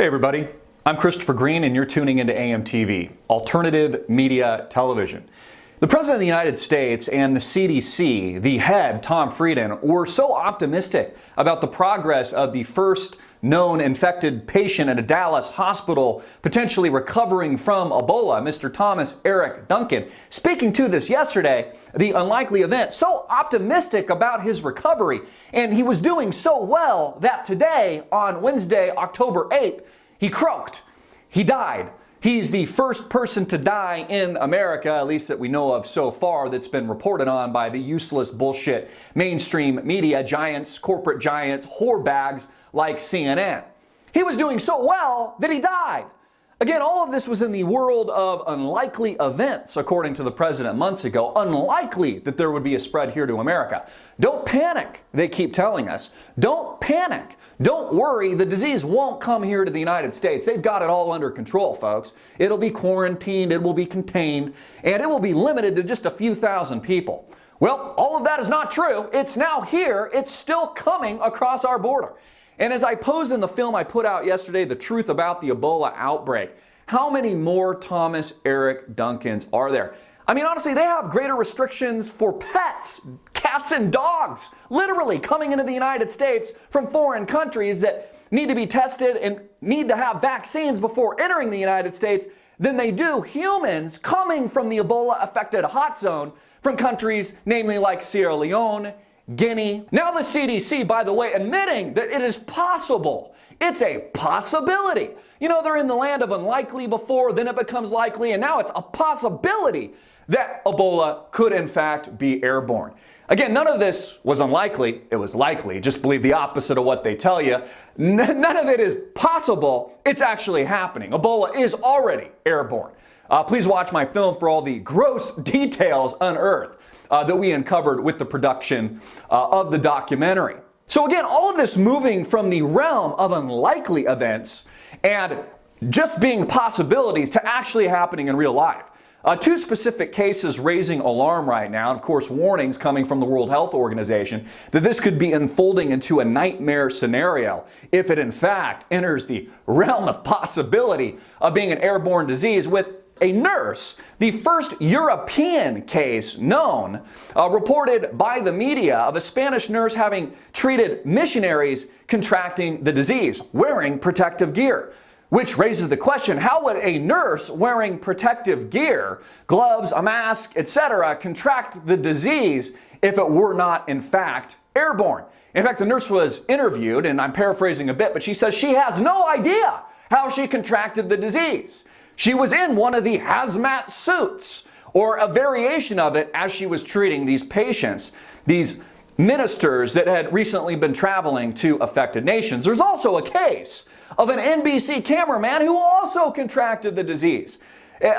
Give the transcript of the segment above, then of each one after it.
Hey everybody, I'm Christopher Green and you're tuning into AMTV, Alternative Media Television. The President of the United States and the CDC, the head, Tom Frieden, were so optimistic about the progress of the first known infected patient at a Dallas hospital potentially recovering from Ebola, Mr. Thomas Eric Duncan. Speaking to this yesterday, the unlikely event, so optimistic about his recovery, and he was doing so well that today, on Wednesday, October 8th, he croaked. He died. He's the first person to die in America, at least that we know of so far, that's been reported on by the useless bullshit mainstream media giants, corporate giants, whore bags like CNN. He was doing so well that he died. Again, all of this was in the world of unlikely events, according to the president months ago. Unlikely that there would be a spread here to America. Don't panic, they keep telling us. Don't panic. Don't worry, the disease won't come here to the United States. They've got it all under control, folks. It'll be quarantined, it will be contained, and it will be limited to just a few thousand people. Well, all of that is not true. It's now here. It's still coming across our border. And as I posed in the film I put out yesterday, The Truth About the Ebola Outbreak, how many more Thomas Eric Duncans are there? I mean, honestly, they have greater restrictions for pets, cats and dogs, literally coming into the United States from foreign countries that need to be tested and need to have vaccines before entering the United States than they do humans coming from the Ebola-affected hot zone from countries, namely like Sierra Leone, Guinea. Now the CDC, by the way, admitting that it is possible. It's a possibility. You know, they're in the land of unlikely before, then it becomes likely, and now it's a possibility that Ebola could in fact be airborne. Again, none of this was unlikely, it was likely. Just believe the opposite of what they tell you. None of it is possible, it's actually happening. Ebola is already airborne. Please watch my film for all the gross details unearthed that we uncovered with the production of the documentary. So again, all of this moving from the realm of unlikely events and just being possibilities to actually happening in real life. Two specific cases raising alarm right now, and of course warnings coming from the World Health Organization that this could be unfolding into a nightmare scenario if it in fact enters the realm of possibility of being an airborne disease, with a nurse, the first European case known, reported by the media of a Spanish nurse having treated missionaries contracting the disease, wearing protective gear. Which raises the question, how would a nurse wearing protective gear, gloves, a mask, etc., contract the disease if it were not in fact airborne? In fact, the nurse was interviewed, and I'm paraphrasing a bit, but she says she has no idea how she contracted the disease. She was in one of the hazmat suits, or a variation of it, as she was treating these patients, these ministers that had recently been traveling to affected nations. There's also a case of an NBC cameraman who also contracted the disease,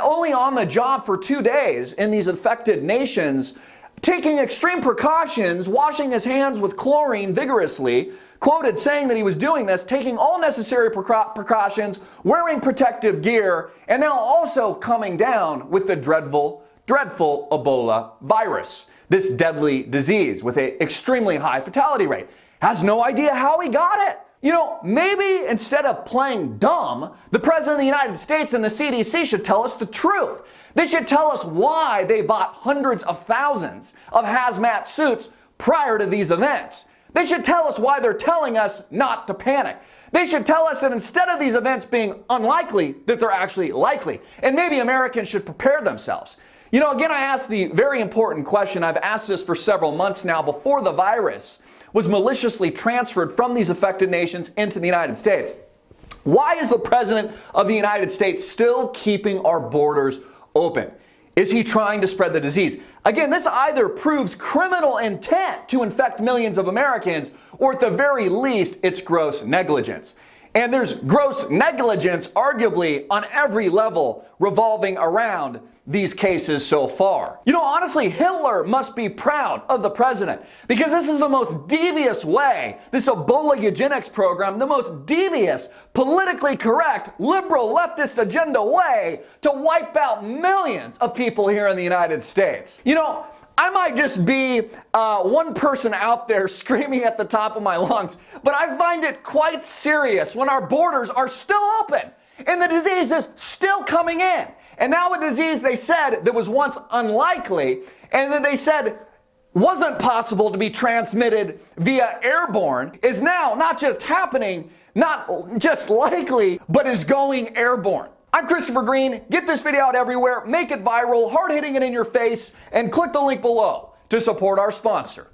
only on the job for 2 days in these affected nations, taking extreme precautions, washing his hands with chlorine vigorously, quoted saying that he was doing this, taking all necessary precautions, wearing protective gear, and now also coming down with the dreadful Ebola virus, this deadly disease with an extremely high fatality rate. Has no idea how he got it. You know, maybe instead of playing dumb, the President of the United States and the CDC should tell us the truth. They should tell us why they bought hundreds of thousands of hazmat suits prior to these events. They should tell us why they're telling us not to panic. They should tell us that instead of these events being unlikely, that they're actually likely. And maybe Americans should prepare themselves. You know, again, I asked the very important question. I've asked this for several months now, before the virus was maliciously transferred from these affected nations into the United States. Why is the President of the United States still keeping our borders open? Is he trying to spread the disease? Again, this either proves criminal intent to infect millions of Americans, or at the very least, it's gross negligence. And there's gross negligence, arguably, on every level revolving around these cases so far. You know, honestly, Hitler must be proud of the president, because this is the most devious way, this Ebola eugenics program, the most devious, politically correct, liberal, leftist agenda way to wipe out millions of people here in the United States. You know, I might just be one person out there screaming at the top of my lungs, but I find it quite serious when our borders are still open and the disease is still coming in. And now a disease they said that was once unlikely and that they said wasn't possible to be transmitted via airborne is now not just happening, not just likely, but is going airborne. I'm Christopher Green. Get this video out everywhere, make it viral, hard hitting it in your face, and click the link below to support our sponsor.